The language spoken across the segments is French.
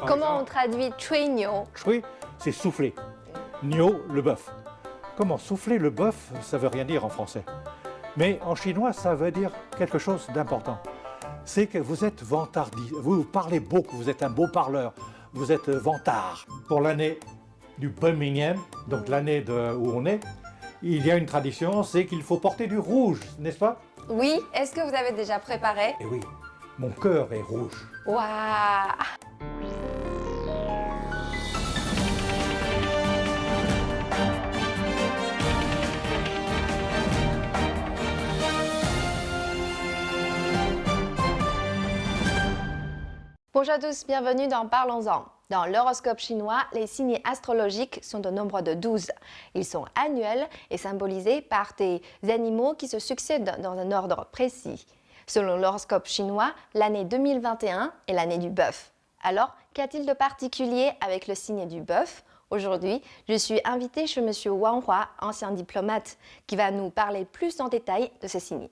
Comment on traduit chui niu? Chui, c'est souffler. Niu, le bœuf. Comment souffler le bœuf, ça veut rien dire en français. Mais en chinois, ça veut dire quelque chose d'important. C'est que vous êtes vantardi, vous parlez beaucoup, vous êtes un beau parleur, vous êtes vantard. Pour l'année du Birmingham, donc l'année où on est, il y a une tradition, c'est qu'il faut porter du rouge, n'est-ce pas? Oui, est-ce que vous avez déjà préparé? Eh oui, mon cœur est rouge. Waouh! Bonjour à tous, bienvenue dans Parlons-en. Dans l'horoscope chinois, les signes astrologiques sont au nombre de 12. Ils sont annuels et symbolisés par des animaux qui se succèdent dans un ordre précis. Selon l'horoscope chinois, l'année 2021 est l'année du bœuf. Alors, qu'y a-t-il de particulier avec le signe du bœuf? Aujourd'hui, je suis invitée chez M. Wang Hua, ancien diplomate, qui va nous parler plus en détail de ce signe.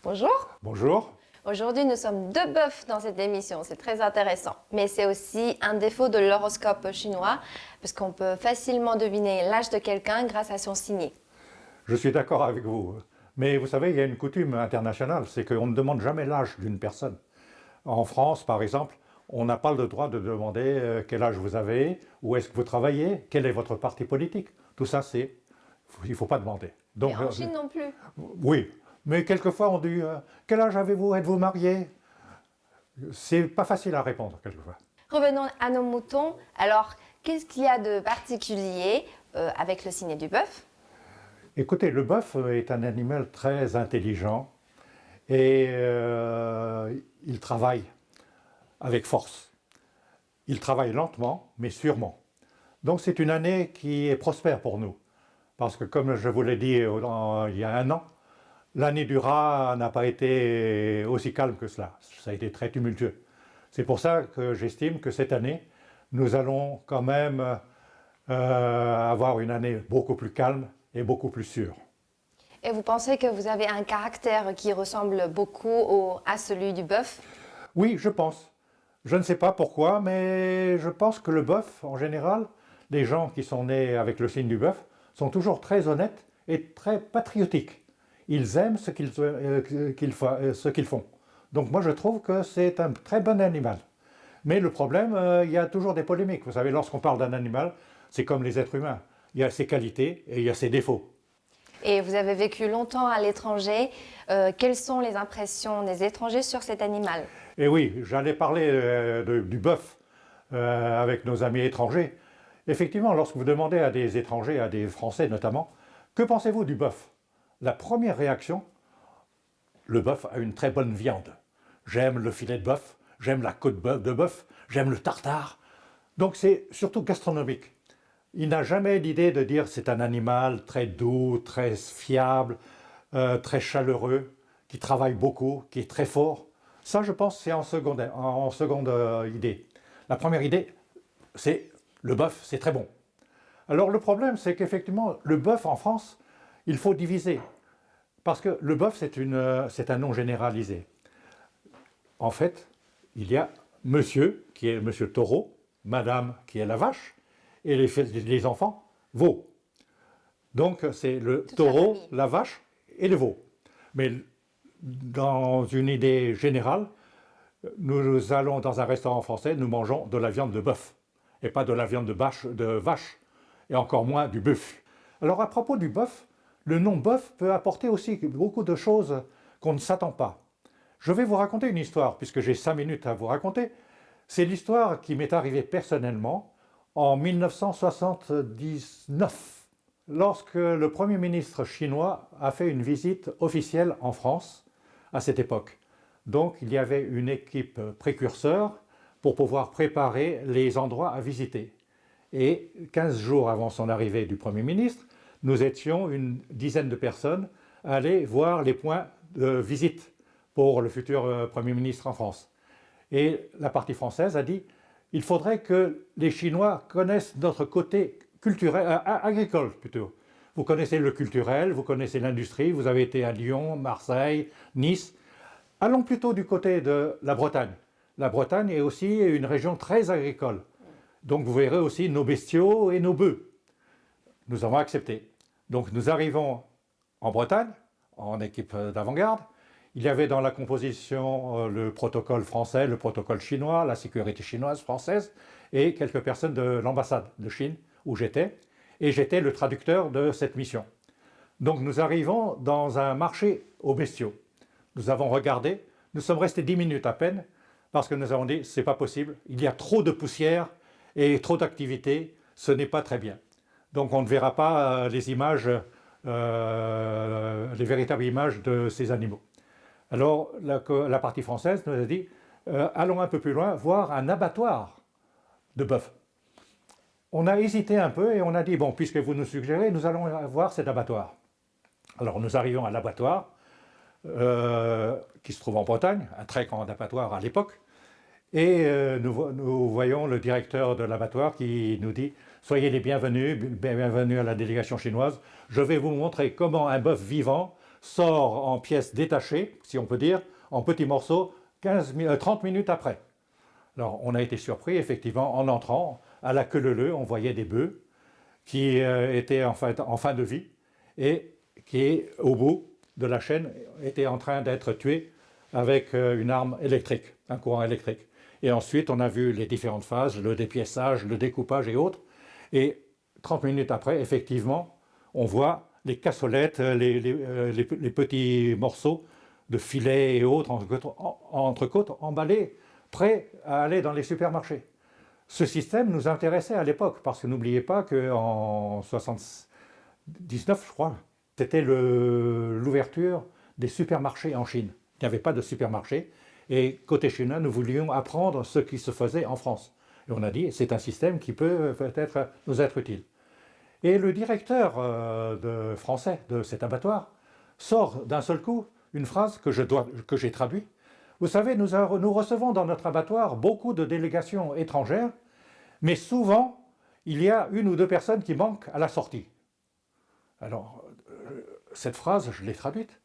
Bonjour. Bonjour. Aujourd'hui, nous sommes deux bœufs dans cette émission, c'est très intéressant. Mais c'est aussi un défaut de l'horoscope chinois, parce qu'on peut facilement deviner l'âge de quelqu'un grâce à son signe. Je suis d'accord avec vous. Mais vous savez, il y a une coutume internationale, c'est qu'on ne demande jamais l'âge d'une personne. En France, par exemple, on n'a pas le droit de demander quel âge vous avez, où est-ce que vous travaillez, quel est votre parti politique. Tout ça, il ne faut pas demander. Donc, Et en Chine non plus. Oui. Mais quelquefois, on dit « Quel âge avez-vous? Êtes-vous marié ?» C'est pas facile à répondre, quelquefois. Revenons à nos moutons. Alors, qu'est-ce qu'il y a de particulier avec le signe du bœuf? Écoutez, le bœuf est un animal très intelligent et il travaille avec force. Il travaille lentement, mais sûrement. Donc c'est une année qui est prospère pour nous. Parce que comme je vous l'ai dit il y a un an, l'année du rat n'a pas été aussi calme que cela. Ça a été très tumultueux. C'est pour ça que j'estime que cette année, nous allons quand même avoir une année beaucoup plus calme et beaucoup plus sûre. Et vous pensez que vous avez un caractère qui ressemble beaucoup à celui du bœuf? Oui, je pense. Je ne sais pas pourquoi, mais je pense que le bœuf, en général, les gens qui sont nés avec le signe du bœuf, sont toujours très honnêtes et très patriotiques. Ils aiment ce qu'ils font. Donc moi je trouve que c'est un très bon animal. Mais le problème, il y a toujours des polémiques. Vous savez, lorsqu'on parle d'un animal, c'est comme les êtres humains. Il y a ses qualités et il y a ses défauts. Et vous avez vécu longtemps à l'étranger. Quelles sont les impressions des étrangers sur cet animal? Et oui, j'allais parler du bœuf avec nos amis étrangers. Effectivement, lorsque vous demandez à des étrangers, à des Français notamment, que pensez-vous du bœuf? La première réaction, le bœuf a une très bonne viande. J'aime le filet de bœuf, j'aime la côte de bœuf, j'aime le tartare. Donc c'est surtout gastronomique. Il n'a jamais l'idée de dire c'est un animal très doux, très fiable, très chaleureux, qui travaille beaucoup, qui est très fort. Ça, je pense, c'est en seconde idée. La première idée, c'est le bœuf, c'est très bon. Alors le problème, c'est qu'effectivement, le bœuf en France, il faut diviser. Parce que le bœuf, c'est un nom généralisé. En fait, il y a monsieur, qui est monsieur taureau, madame, qui est la vache, et les enfants, veaux. Donc, c'est le taureau, la vache et le veau. Mais dans une idée générale, nous allons dans un restaurant français, nous mangeons de la viande de bœuf, et pas de la viande de vache, et encore moins du bœuf. Alors, à propos du bœuf, le nom bœuf peut apporter aussi beaucoup de choses qu'on ne s'attend pas. Je vais vous raconter une histoire, puisque j'ai 5 minutes à vous raconter. C'est l'histoire qui m'est arrivée personnellement en 1979, lorsque le Premier ministre chinois a fait une visite officielle en France à cette époque. Donc il y avait une équipe précurseur pour pouvoir préparer les endroits à visiter. Et 15 jours avant son arrivée du Premier ministre, nous étions une dizaine de personnes à aller voir les points de visite pour le futur Premier ministre en France. Et la partie française a dit « il faudrait que les Chinois connaissent notre côté culturel, agricole plutôt. Vous connaissez le culturel, vous connaissez l'industrie, vous avez été à Lyon, Marseille, Nice. Allons plutôt du côté de la Bretagne. la Bretagne est aussi une région très agricole. Donc vous verrez aussi nos bestiaux et nos bœufs. Nous avons accepté. Donc nous arrivons en Bretagne, en équipe d'avant-garde. Il y avait dans la composition le protocole français, le protocole chinois, la sécurité chinoise, française, et quelques personnes de l'ambassade de Chine, où j'étais. Et j'étais le traducteur de cette mission. Donc nous arrivons dans un marché aux bestiaux. Nous avons regardé, nous sommes restés 10 minutes à peine, parce que nous avons dit, c'est pas possible, il y a trop de poussière et trop d'activité, ce n'est pas très bien. Donc on ne verra pas les images, les véritables images de ces animaux. Alors la partie française nous a dit, allons un peu plus loin, voir un abattoir de bœuf. On a hésité un peu et on a dit, bon, puisque vous nous suggérez, nous allons voir cet abattoir. Alors nous arrivons à l'abattoir, qui se trouve en Bretagne, un très grand abattoir à l'époque, et nous voyons le directeur de l'abattoir qui nous dit « Soyez les bienvenus, bienvenue à la délégation chinoise, je vais vous montrer comment un bœuf vivant sort en pièces détachées, si on peut dire, en petits morceaux, 30 minutes après. » Alors on a été surpris, effectivement, en entrant, à la queue leu-leu, on voyait des bœufs qui étaient en fin de vie et qui, au bout de la chaîne, étaient en train d'être tués avec une arme électrique, un courant électrique. Et ensuite, on a vu les différentes phases, le dépièçage, le découpage et autres. Et 30 minutes après, effectivement, on voit les cassolettes, les petits morceaux de filets et autres, entrecôtes, emballés, prêts à aller dans les supermarchés. Ce système nous intéressait à l'époque, parce que n'oubliez pas qu'en 1979, je crois, c'était l'ouverture des supermarchés en Chine. Il n'y avait pas de supermarché. Et côté chinois, nous voulions apprendre ce qui se faisait en France. Et on a dit, c'est un système qui peut peut-être nous être utile. Et le directeur français de cet abattoir sort d'un seul coup une phrase que j'ai traduite. Vous savez, nous recevons dans notre abattoir beaucoup de délégations étrangères, mais souvent, il y a une ou deux personnes qui manquent à la sortie. Alors, cette phrase, je l'ai traduite,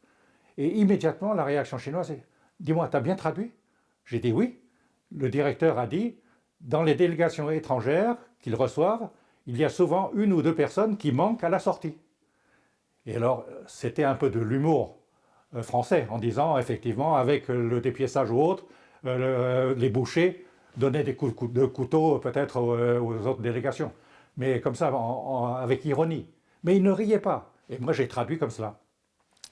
et immédiatement, la réaction chinoise est « Dis-moi, tu as bien traduit ?» J'ai dit « Oui ». Le directeur a dit « Dans les délégations étrangères qu'ils reçoivent, il y a souvent une ou deux personnes qui manquent à la sortie. » Et alors, c'était un peu de l'humour français, en disant, effectivement, avec le dépièçage ou autre, les bouchers donnaient des coups de couteau peut-être aux autres délégations. Mais comme ça, avec ironie. Mais ils ne riaient pas. Et moi, j'ai traduit comme cela.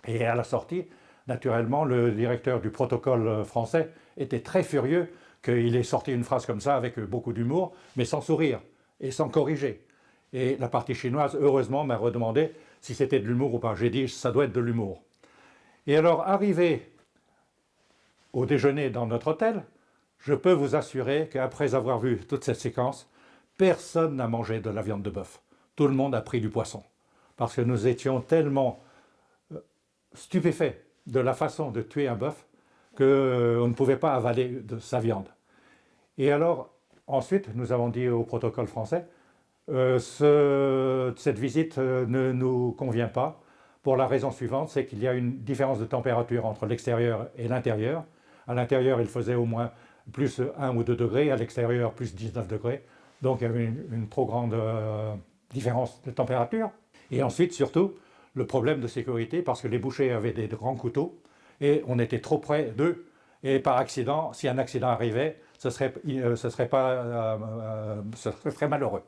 Et à la sortie, naturellement, le directeur du protocole français était très furieux qu'il ait sorti une phrase comme ça avec beaucoup d'humour, mais sans sourire et sans corriger. Et la partie chinoise, heureusement, m'a redemandé si c'était de l'humour ou pas. J'ai dit, ça doit être de l'humour. Et alors, arrivé au déjeuner dans notre hôtel, je peux vous assurer qu'après avoir vu toute cette séquence, personne n'a mangé de la viande de bœuf. Tout le monde a pris du poisson. Parce que nous étions tellement stupéfaits de la façon de tuer un bœuf qu'on ne pouvait pas avaler de sa viande. Et alors, ensuite, nous avons dit au protocole français, cette visite ne nous convient pas, pour la raison suivante, c'est qu'il y a une différence de température entre l'extérieur et l'intérieur. À l'intérieur, il faisait au moins plus 1 ou 2 degrés, à l'extérieur, plus 19 degrés. Donc, il y avait une trop grande différence de température. Et ensuite, surtout, le problème de sécurité, parce que les bouchers avaient des grands couteaux, et on était trop près d'eux. Et par accident, si un accident arrivait, ce serait très malheureux.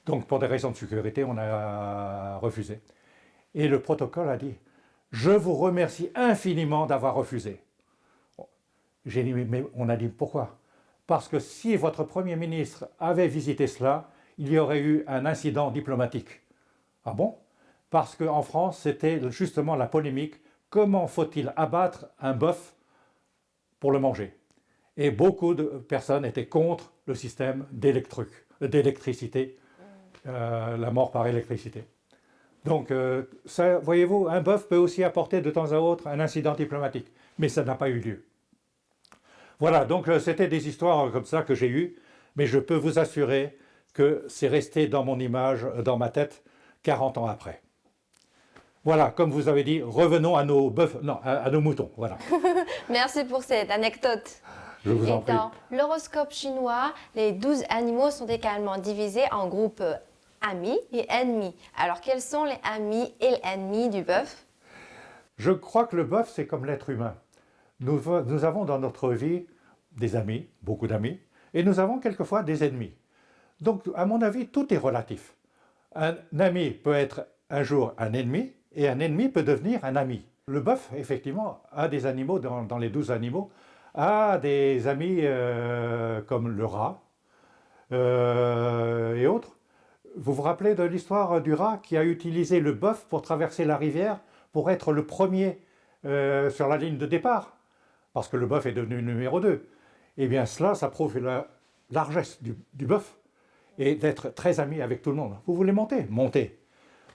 Donc, pour des raisons de sécurité, on a refusé. Et le protocole a dit « Je vous remercie infiniment d'avoir refusé ». J'ai dit « Mais on a dit pourquoi ?» Parce que si votre Premier ministre avait visité cela, il y aurait eu un incident diplomatique. Ah bon? Parce qu'en France, c'était justement la polémique « Comment faut-il abattre un bœuf pour le manger ?» Et beaucoup de personnes étaient contre le système d'électricité, la mort par électricité. Donc, voyez-vous, un bœuf peut aussi apporter de temps à autre un incident diplomatique, mais ça n'a pas eu lieu. Voilà, donc c'était des histoires comme ça que j'ai eues, mais je peux vous assurer que c'est resté dans mon image, dans ma tête, 40 ans après. Voilà, comme vous avez dit, revenons à nos bœufs, non, à nos moutons, voilà. Merci pour cette anecdote. Je vous en Et prie. dans l'horoscope chinois, les 12 animaux sont également divisés en groupes amis et ennemis. Alors, quels sont les amis et les ennemis du bœuf? Je crois que le bœuf, c'est comme l'être humain. Nous avons dans notre vie des amis, beaucoup d'amis, et nous avons quelquefois des ennemis. Donc, à mon avis, tout est relatif. Un ami peut être un jour un ennemi, et un ennemi peut devenir un ami. Le bœuf, effectivement, a des animaux, dans les 12 animaux, a des amis comme le rat et autres. Vous vous rappelez de l'histoire du rat qui a utilisé le bœuf pour traverser la rivière pour être le premier sur la ligne de départ, parce que le bœuf est devenu numéro 2. Eh bien cela, ça prouve la largesse du bœuf et d'être très ami avec tout le monde. Vous voulez monter? Montez.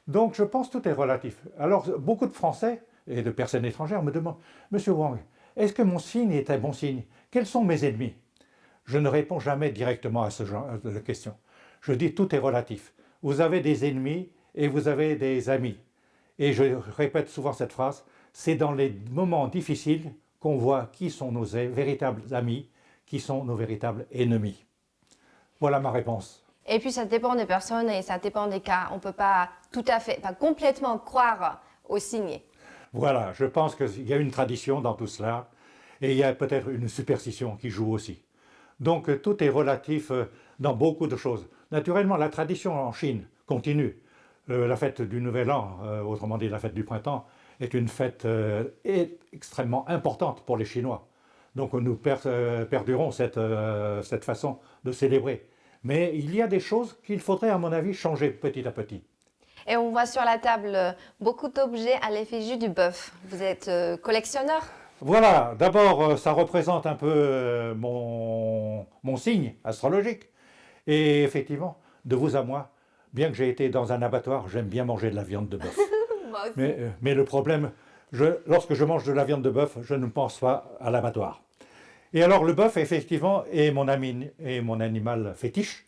Donc je pense que tout est relatif. Alors beaucoup de Français et de personnes étrangères me demandent, Monsieur Wang, est-ce que mon signe est un bon signe? Quels sont mes ennemis? Je ne réponds jamais directement à ce genre de questions. Je dis tout est relatif. Vous avez des ennemis et vous avez des amis. Et je répète souvent cette phrase, c'est dans les moments difficiles qu'on voit qui sont nos véritables amis, qui sont nos véritables ennemis. Voilà ma réponse. Et puis, ça dépend des personnes et ça dépend des cas. On ne peut pas tout à fait, pas complètement croire aux signes. Voilà, je pense qu'il y a une tradition dans tout cela et il y a peut-être une superstition qui joue aussi. Donc tout est relatif dans beaucoup de choses. Naturellement, la tradition en Chine continue. La fête du Nouvel An, autrement dit la fête du printemps, est une fête extrêmement importante pour les Chinois. Donc nous perdurons cette façon de célébrer. Mais il y a des choses qu'il faudrait, à mon avis, changer petit à petit. Et on voit sur la table beaucoup d'objets à l'effigie du bœuf. Vous êtes collectionneur? Voilà, d'abord, ça représente un peu mon signe astrologique. Et effectivement, de vous à moi, bien que j'ai été dans un abattoir, j'aime bien manger de la viande de bœuf. Moi aussi. Mais le problème, lorsque je mange de la viande de bœuf, je ne pense pas à l'abattoir. Et alors le bœuf, effectivement, est mon ami et mon animal fétiche.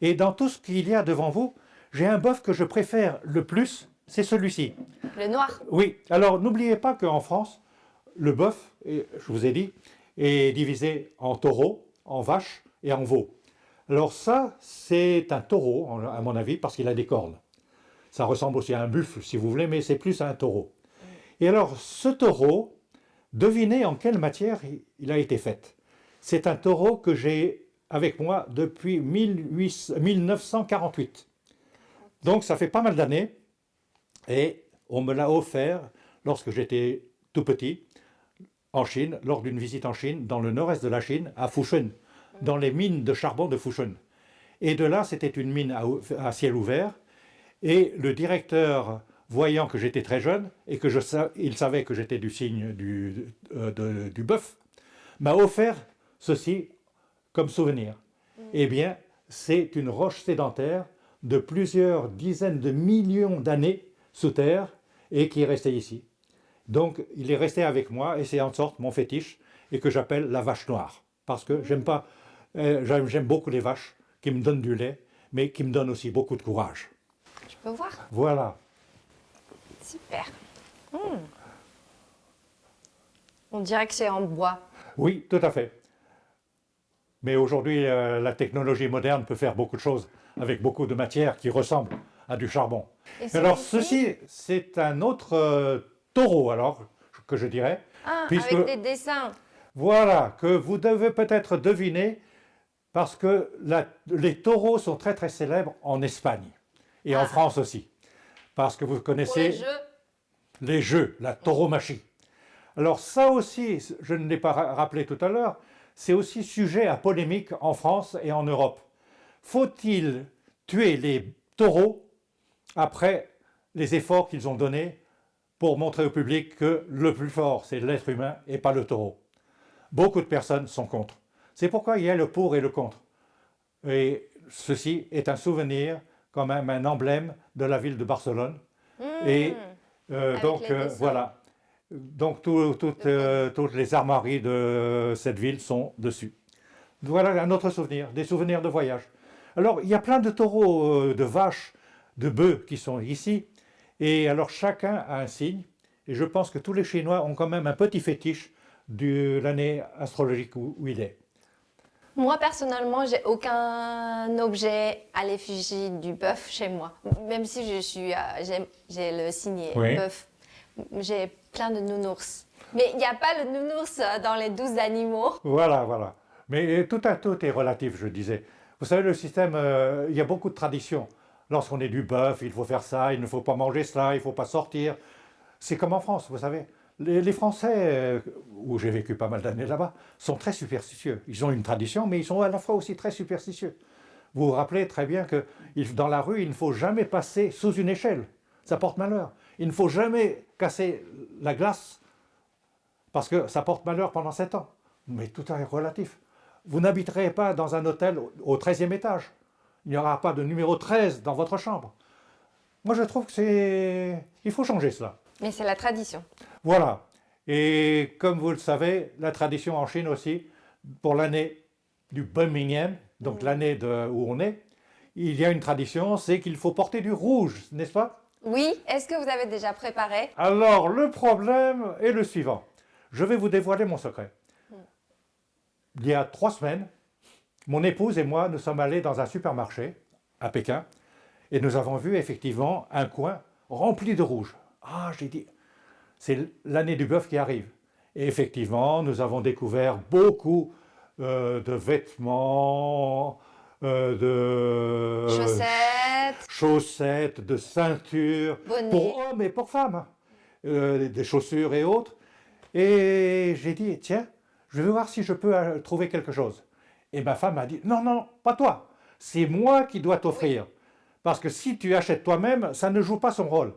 Et dans tout ce qu'il y a devant vous, j'ai un bœuf que je préfère le plus, c'est celui-ci. Le noir. Oui, alors n'oubliez pas qu'en France, le bœuf, je vous ai dit, est divisé en taureaux, en vaches et en veaux. Alors ça, c'est un taureau, à mon avis, parce qu'il a des cornes. Ça ressemble aussi à un buffle, si vous voulez, mais c'est plus un taureau. Et alors, ce taureau, devinez en quelle matière il a été fait. C'est un taureau que j'ai avec moi depuis 1948. Donc ça fait pas mal d'années, et on me l'a offert lorsque j'étais tout petit, en Chine, lors d'une visite en Chine, dans le nord-est de la Chine, à Fushun, dans les mines de charbon de Fushun. Et de là, c'était une mine à ciel ouvert, et le directeur, voyant que j'étais très jeune, et que il savait que j'étais du signe du bœuf, m'a offert ceci comme souvenir. Eh bien, c'est une roche sédentaire de plusieurs dizaines de millions d'années sous terre et qui est restée ici. Donc, il est resté avec moi et c'est en sorte mon fétiche et que j'appelle la vache noire. Parce que j'aime beaucoup les vaches qui me donnent du lait, mais qui me donnent aussi beaucoup de courage. Je peux voir? Voilà. Super. On dirait que c'est en bois. Oui, tout à fait. Mais aujourd'hui, la technologie moderne peut faire beaucoup de choses avec beaucoup de matières qui ressemblent à du charbon. Et Alors celui-ci? ceci, c'est un autre taureau, alors, que je dirais. Ah, puisque, avec des dessins. voilà, que vous devez peut-être deviner, parce que les taureaux sont très très célèbres en Espagne, et en France aussi. Parce que vous Pour connaissez les jeux. les jeux, la tauromachie. Alors ça aussi, je ne l'ai pas rappelé tout à l'heure, c'est aussi sujet à polémique en France et en Europe. Faut-il tuer les taureaux après les efforts qu'ils ont donnés pour montrer au public que le plus fort, c'est l'être humain et pas le taureau? Beaucoup de personnes sont contre. C'est pourquoi il y a le pour et le contre. Et ceci est un souvenir, quand même un emblème de la ville de Barcelone. Et donc les dessins. voilà. Donc toutes les armoiries de cette ville sont dessus. Voilà un autre souvenir, des souvenirs de voyage. Alors il y a plein de taureaux, de vaches, de bœufs qui sont ici. Et alors chacun a un signe. Et je pense que tous les Chinois ont quand même un petit fétiche de l'année astrologique où il est. Moi, personnellement, j'ai aucun objet à l'effigie du bœuf chez moi. Même si j'ai le signet Oui. bœuf, j'ai plein de nounours. Mais il n'y a pas le nounours dans les 12 animaux. Voilà, voilà. Mais tout à tout est relatif, je disais. Vous savez, le système, il y a beaucoup de traditions. Lorsqu'on est du bœuf, il faut faire ça, il ne faut pas manger cela, il ne faut pas sortir. C'est comme en France, vous savez. Les Français, où j'ai vécu pas mal d'années là-bas, sont très superstitieux. Ils ont une tradition, mais ils sont à la fois aussi très superstitieux. Vous vous rappelez très bien que dans la rue, il ne faut jamais passer sous une échelle. Ça porte malheur. Il ne faut jamais casser la glace parce que ça porte malheur pendant 7 ans. Mais tout est relatif. Vous n'habiterez pas dans un hôtel au 13e étage. Il n'y aura pas de numéro 13 dans votre chambre. Moi, je trouve que c'est... Il faut changer cela. Mais c'est la tradition. Voilà. Et comme vous le savez, la tradition en Chine aussi, pour l'année du Birmingham, donc l'année où on est, il y a une tradition, c'est qu'il faut porter du rouge, n'est-ce pas? Oui, est-ce que vous avez déjà préparé? Alors, le problème est le suivant. Je vais vous dévoiler mon secret. Il y a 3 semaines, mon épouse et moi, nous sommes allés dans un supermarché à Pékin et nous avons vu effectivement un coin rempli de rouge. Ah, j'ai dit, c'est l'année du bœuf qui arrive. Et effectivement, nous avons découvert beaucoup de vêtements, de chaussettes, de ceintures, Bonnets. pour hommes et pour femmes, hein. Des chaussures et autres. Et j'ai dit, tiens, je vais voir si je peux trouver quelque chose. Et ma femme m'a dit, non, non, pas toi, c'est moi qui dois t'offrir. Parce que si tu achètes toi-même, ça ne joue pas son rôle.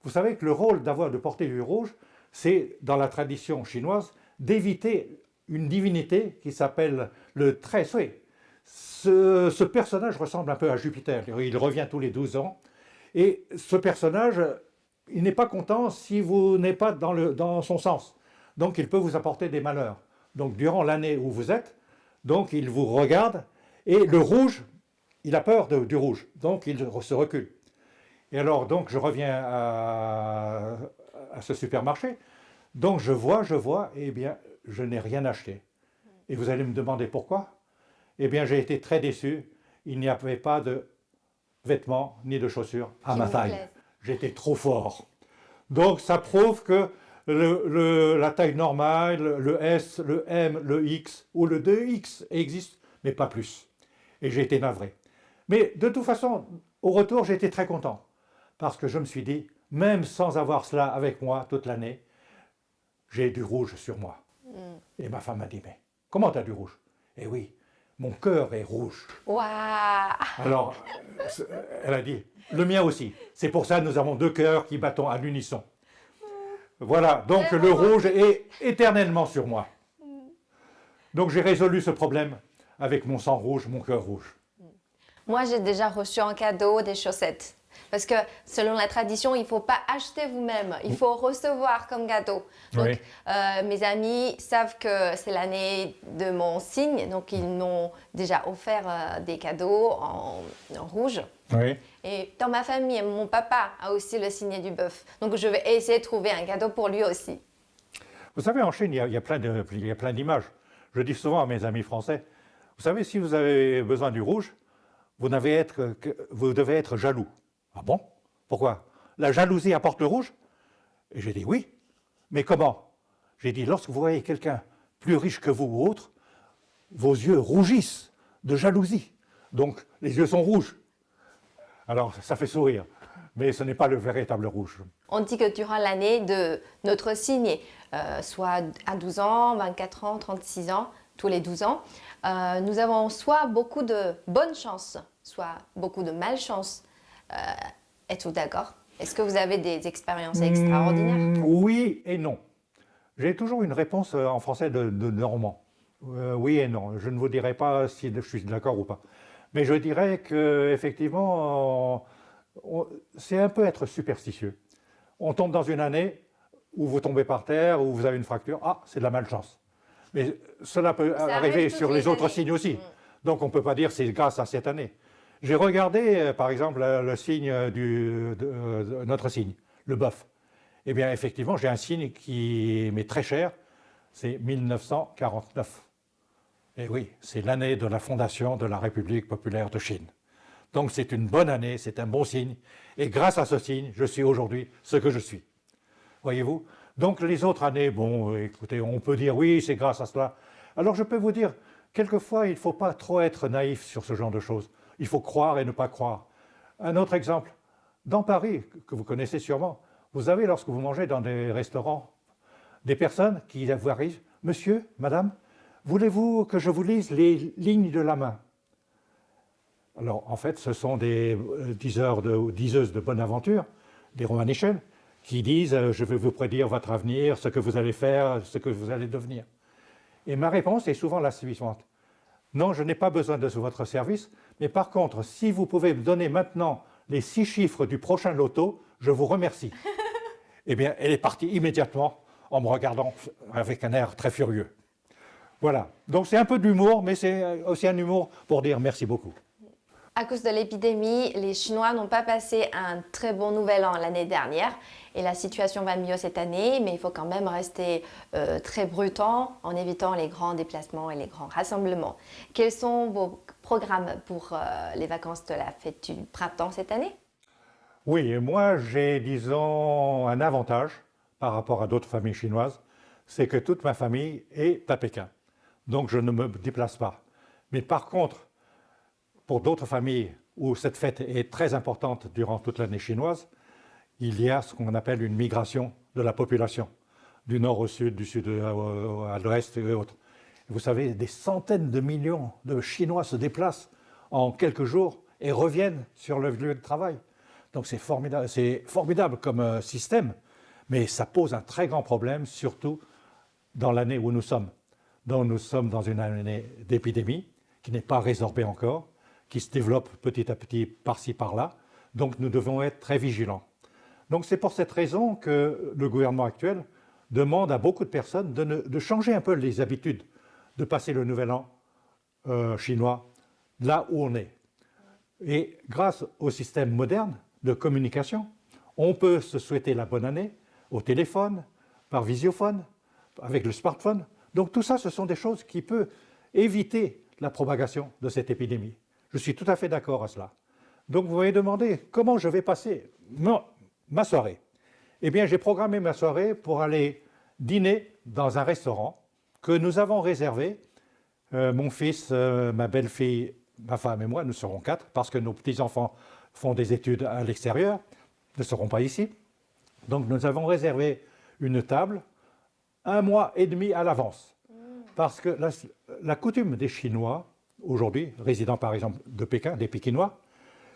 Vous savez que le rôle de porter du rouge, c'est, dans la tradition chinoise, d'éviter une divinité qui s'appelle le Très Sui. Ce personnage ressemble un peu à Jupiter. Il revient tous les 12 ans. Et ce personnage, il n'est pas content si vous n'êtes pas dans son sens. Donc il peut vous apporter des malheurs. Donc durant l'année où vous êtes, donc il vous regarde. Et le rouge, il a peur du rouge. Donc il se recule. Et alors, donc, je reviens à ce supermarché. Donc, je vois, eh bien, je n'ai rien acheté. Et vous allez me demander pourquoi? Eh bien, j'ai été très déçu. Il n'y avait pas de vêtements ni de chaussures à ma taille. J'étais trop fort. Donc, ça prouve que la taille normale, le S, le M, le X ou le 2X existent, mais pas plus. Et j'ai été navré. Mais de toute façon, au retour, j'étais très content. Parce que je me suis dit, même sans avoir cela avec moi toute l'année, j'ai du rouge sur moi. Et ma femme m'a dit, mais comment tu as du rouge? Eh oui, mon cœur est rouge. Waouh! Alors, elle a dit, le mien aussi. C'est pour ça que nous avons 2 cœurs qui battent à l'unisson. Voilà, donc le rouge est éternellement sur moi. Donc j'ai résolu ce problème avec mon sang rouge, mon cœur rouge. Moi, j'ai déjà reçu en cadeau des chaussettes. Parce que selon la tradition, il ne faut pas acheter vous-même, il faut recevoir comme cadeau. Donc, Oui. Mes amis savent que c'est l'année de mon signe, donc ils m'ont déjà offert des cadeaux en rouge. Oui. Et dans ma famille, mon papa a aussi le signe du bœuf. Donc, je vais essayer de trouver un cadeau pour lui aussi. Vous savez, en Chine, il y a plein d'images. Je dis souvent à mes amis français, vous savez, si vous avez besoin du rouge, vous devez être jaloux. Ah bon? Pourquoi? La jalousie apporte le rouge? Et j'ai dit oui. Mais comment? J'ai dit, lorsque vous voyez quelqu'un plus riche que vous ou autre, vos yeux rougissent de jalousie. Donc, les yeux sont rouges. Alors, ça fait sourire. Mais ce n'est pas le véritable rouge. On dit que durant l'année de notre signe, soit à 12 ans, 24 ans, 36 ans, tous les 12 ans, nous avons soit beaucoup de bonne chance, soit beaucoup de malchance. Êtes-vous d'accord? Est-ce que vous avez des expériences extraordinaires? Oui et non. J'ai toujours une réponse en français de normand. Oui et non. Je ne vous dirai pas si je suis d'accord ou pas. Mais je dirais qu'effectivement, c'est un peu être superstitieux. On tombe dans une année où vous tombez par terre, où vous avez une fracture. Ah, c'est de la malchance. Mais cela peut arriver sur les autres signes aussi. Donc on ne peut pas dire c'est grâce à cette année. J'ai regardé, par exemple, le signe de notre signe, le bœuf. Eh bien, effectivement, j'ai un signe qui m'est très cher, c'est 1949. Et oui, c'est l'année de la fondation de la République populaire de Chine. Donc c'est une bonne année, c'est un bon signe. Et grâce à ce signe, je suis aujourd'hui ce que je suis. Voyez-vous? Donc les autres années, bon, écoutez, on peut dire oui, c'est grâce à cela. Alors je peux vous dire, quelquefois, il ne faut pas trop être naïf sur ce genre de choses. Il faut croire et ne pas croire. Un autre exemple, dans Paris, que vous connaissez sûrement, vous avez, lorsque vous mangez dans des restaurants, des personnes qui vous arrivent, « Monsieur, madame, voulez-vous que je vous lise les lignes de la main ?» Alors, en fait, ce sont des diseuses de bonne aventure, des Romanichels, qui disent « Je vais vous prédire votre avenir, ce que vous allez faire, ce que vous allez devenir. » Et ma réponse est souvent la suivante. Non, je n'ai pas besoin de votre service, mais par contre, si vous pouvez me donner maintenant les 6 chiffres du prochain loto, je vous remercie. Eh bien, elle est partie immédiatement en me regardant avec un air très furieux. Voilà. Donc c'est un peu d'humour, mais c'est aussi un humour pour dire merci beaucoup. À cause de l'épidémie, les Chinois n'ont pas passé un très bon nouvel an l'année dernière et la situation va mieux cette année, mais il faut quand même rester très prudent en évitant les grands déplacements et les grands rassemblements. Quels sont vos programmes pour les vacances de la fête du printemps cette année? Oui, et moi j'ai, disons, un avantage par rapport à d'autres familles chinoises, c'est que toute ma famille est à Pékin. Donc je ne me déplace pas. Mais par contre, pour d'autres familles où cette fête est très importante durant toute l'année chinoise, il y a ce qu'on appelle une migration de la population, du nord au sud, du sud à l'ouest et autres. Vous savez, des centaines de millions de Chinois se déplacent en quelques jours et reviennent sur le lieu de travail. Donc c'est formidable comme système, mais ça pose un très grand problème, surtout dans l'année où nous sommes. Donc nous sommes dans une année d'épidémie qui n'est pas résorbée encore, qui se développe petit à petit par-ci, par-là. Donc nous devons être très vigilants. Donc c'est pour cette raison que le gouvernement actuel demande à beaucoup de personnes de changer un peu les habitudes, de passer le nouvel an chinois là où on est. Et grâce au système moderne de communication, on peut se souhaiter la bonne année au téléphone, par visiophone, avec le smartphone. Donc tout ça, ce sont des choses qui peuvent éviter la propagation de cette épidémie. Je suis tout à fait d'accord à cela. Donc vous m'avez demandé comment je vais passer ma soirée. Eh bien, j'ai programmé ma soirée pour aller dîner dans un restaurant que nous avons réservé. Mon fils, ma belle-fille, ma femme et moi, nous serons 4 parce que nos petits-enfants font des études à l'extérieur, ne seront pas ici. Donc nous avons réservé une table 1 mois et demi à l'avance. Parce que la coutume des Chinois, aujourd'hui, résidant par exemple de Pékin, des Pékinois,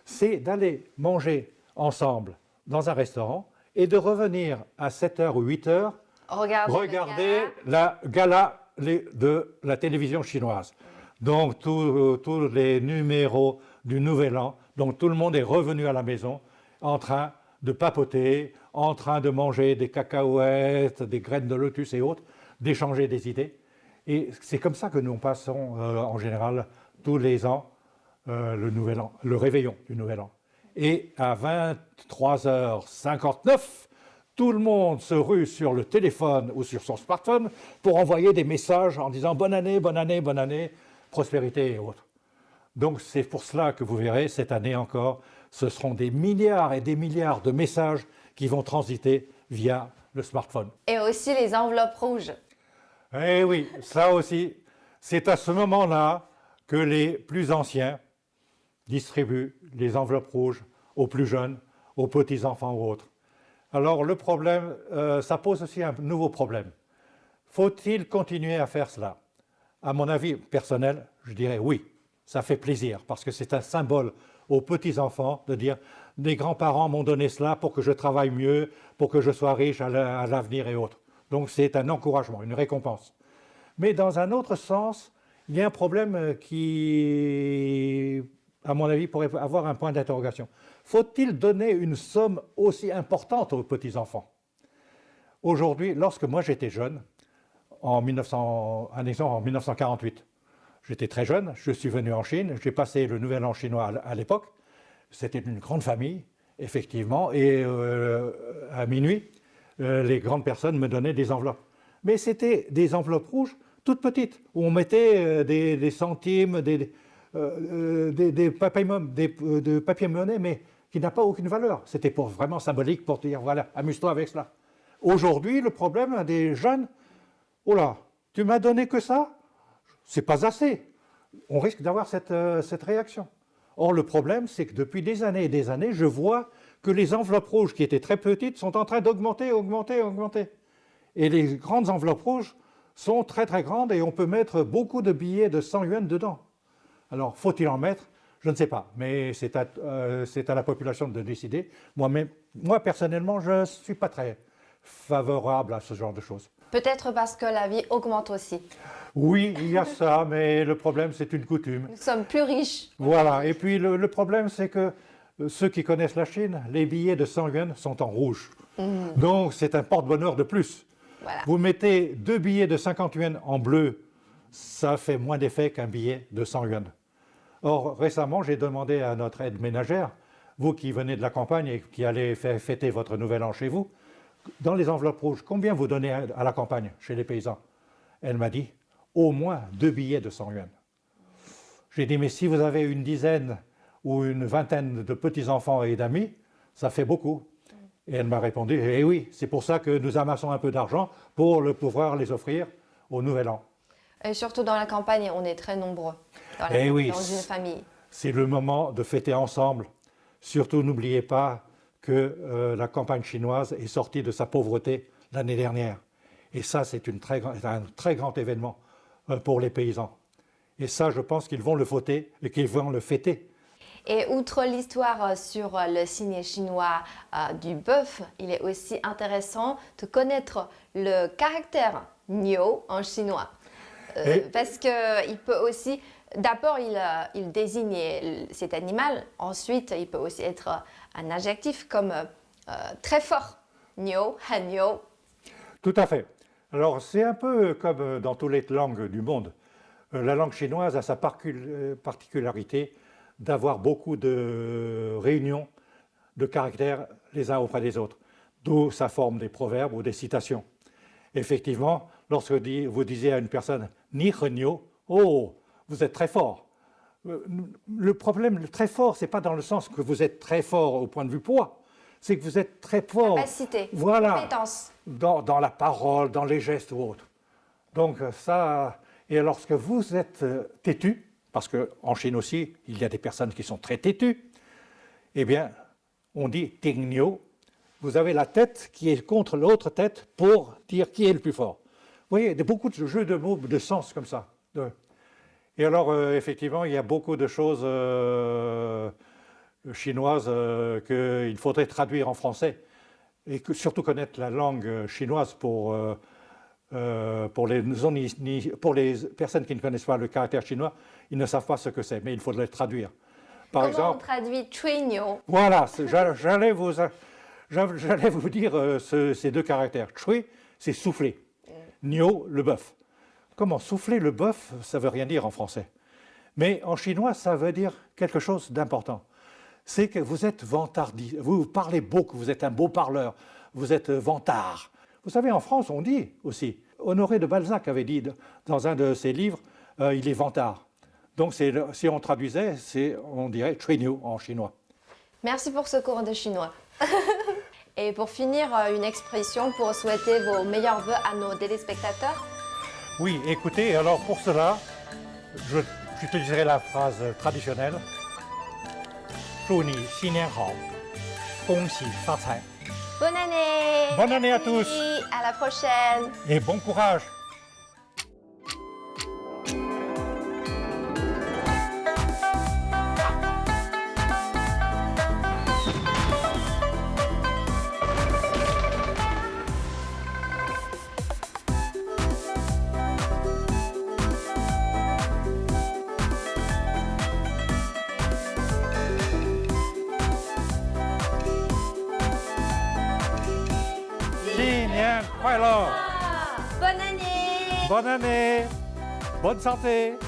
c'est d'aller manger ensemble dans un restaurant et de revenir à 7h ou 8h regarder la gala de la télévision chinoise. Donc tous les numéros du Nouvel An, donc tout le monde est revenu à la maison en train de papoter, en train de manger des cacahuètes, des graines de lotus et autres, d'échanger des idées. Et c'est comme ça que nous passons en général tous les ans le Nouvel An, le réveillon du Nouvel An. Et à 23h59, tout le monde se rue sur le téléphone ou sur son smartphone pour envoyer des messages en disant « bonne année, bonne année, bonne année, prospérité » et autres. Donc c'est pour cela que vous verrez, cette année encore, ce seront des milliards et des milliards de messages qui vont transiter via le smartphone. Et aussi les enveloppes rouges. Eh oui, ça aussi, c'est à ce moment-là que les plus anciens distribuent les enveloppes rouges aux plus jeunes, aux petits-enfants ou autres. Alors le problème, ça pose aussi un nouveau problème. Faut-il continuer à faire cela? À mon avis personnel, je dirais oui, ça fait plaisir parce que c'est un symbole aux petits-enfants de dire « les grands-parents m'ont donné cela pour que je travaille mieux, pour que je sois riche à l'avenir et autres ». Donc c'est un encouragement, une récompense. Mais dans un autre sens, il y a un problème qui, à mon avis, pourrait avoir un point d'interrogation. Faut-il donner une somme aussi importante aux petits-enfants? Aujourd'hui, lorsque moi j'étais jeune, un exemple en 1948, j'étais très jeune, je suis venu en Chine, j'ai passé le Nouvel An chinois à l'époque, c'était une grande famille, effectivement, et à minuit, les grandes personnes me donnaient des enveloppes. Mais c'était des enveloppes rouges toutes petites, où on mettait des centimes, de papier-monnaie, mais qui n'a pas aucune valeur. C'était vraiment symbolique pour dire, voilà, amuse-toi avec cela. Aujourd'hui, le problème des jeunes, oh là, tu m'as donné que ça? C'est pas assez. On risque d'avoir cette réaction. Or, le problème, c'est que depuis des années et des années, je vois que les enveloppes rouges qui étaient très petites sont en train d'augmenter, augmenter, augmenter. Et les grandes enveloppes rouges sont très très grandes et on peut mettre beaucoup de billets de 100 yuan dedans. Alors, faut-il en mettre? Je ne sais pas, mais c'est à la population de décider. Moi, personnellement, je ne suis pas très favorable à ce genre de choses. Peut-être parce que la vie augmente aussi. Oui, il y a ça, mais le problème, c'est une coutume. Nous sommes plus riches. Voilà, et puis le problème, c'est que ceux qui connaissent la Chine, les billets de 100 yuan sont en rouge. Donc, c'est un porte-bonheur de plus. Voilà. Vous mettez 2 billets de 50 yuan en bleu, ça fait moins d'effet qu'un billet de 100 yuan. Or, récemment, j'ai demandé à notre aide ménagère, vous qui venez de la campagne et qui allez fêter votre nouvel an chez vous, dans les enveloppes rouges, combien vous donnez à la campagne, chez les paysans? Elle m'a dit, au moins 2 billets de 100 yuan. J'ai dit, mais si vous avez une dizaine ou une vingtaine de petits-enfants et d'amis, ça fait beaucoup. Et elle m'a répondu, eh oui, c'est pour ça que nous amassons un peu d'argent pour pouvoir les offrir au Nouvel An. Et surtout dans la campagne, on est très nombreux dans une famille. C'est le moment de fêter ensemble. Surtout, n'oubliez pas que la campagne chinoise est sortie de sa pauvreté l'année dernière. Et ça, c'est un très grand événement pour les paysans. Et ça, je pense qu'ils vont le fêter et qu'ils vont le fêter. Et outre l'histoire sur le signe chinois du bœuf, il est aussi intéressant de connaître le caractère niu en chinois. Parce qu'il peut aussi, d'abord il désigne cet animal, ensuite il peut aussi être un adjectif comme très fort, niu, han niu. Tout à fait. Alors c'est un peu comme dans toutes les langues du monde. La langue chinoise a sa particularité d'avoir beaucoup de réunions de caractères les uns auprès des autres, d'où ça forme des proverbes ou des citations. Effectivement, lorsque vous disiez à une personne « Ni renio », oh, vous êtes très fort. Le problème, le très fort, ce n'est pas dans le sens que vous êtes très fort au point de vue poids, c'est que vous êtes très fort. Capacité, voilà, compétence. Dans la parole, dans les gestes ou autre. Donc ça, et lorsque vous êtes têtu, parce qu'en Chine aussi, il y a des personnes qui sont très têtues, eh bien, on dit « Tingnio », vous avez la tête qui est contre l'autre tête pour dire qui est le plus fort. Vous voyez, il y a beaucoup de jeux de mots, de sens comme ça. Et alors, effectivement, il y a beaucoup de choses chinoises qu'il faudrait traduire en français et surtout connaître la langue chinoise pour les personnes qui ne connaissent pas le caractère chinois, ils ne savent pas ce que c'est, mais il faudrait le traduire. Comment on traduit « chuignio » ? Voilà, j'allais vous dire ces deux caractères. Chui, c'est souffler. Nio, le bœuf. Comment souffler le bœuf, ça ne veut rien dire en français. Mais en chinois, ça veut dire quelque chose d'important. C'est que vous êtes vantardi, vous parlez beaucoup, vous êtes un beau parleur, vous êtes vantard. Vous savez, en France, on dit aussi, Honoré de Balzac avait dit dans un de ses livres, il est vantard. Donc si on traduisait, on dirait « chuignio » en chinois. Merci pour ce cours de chinois. Et pour finir, une expression pour souhaiter vos meilleurs vœux à nos téléspectateurs. Oui, écoutez, alors pour cela, j'utiliserai la phrase traditionnelle. 祝你新年好，恭喜发财。 Bonne année! Bonne année à tous! À la prochaine! Et bon courage! Bonne année! Bonne année! Bonne année! Bonne santé!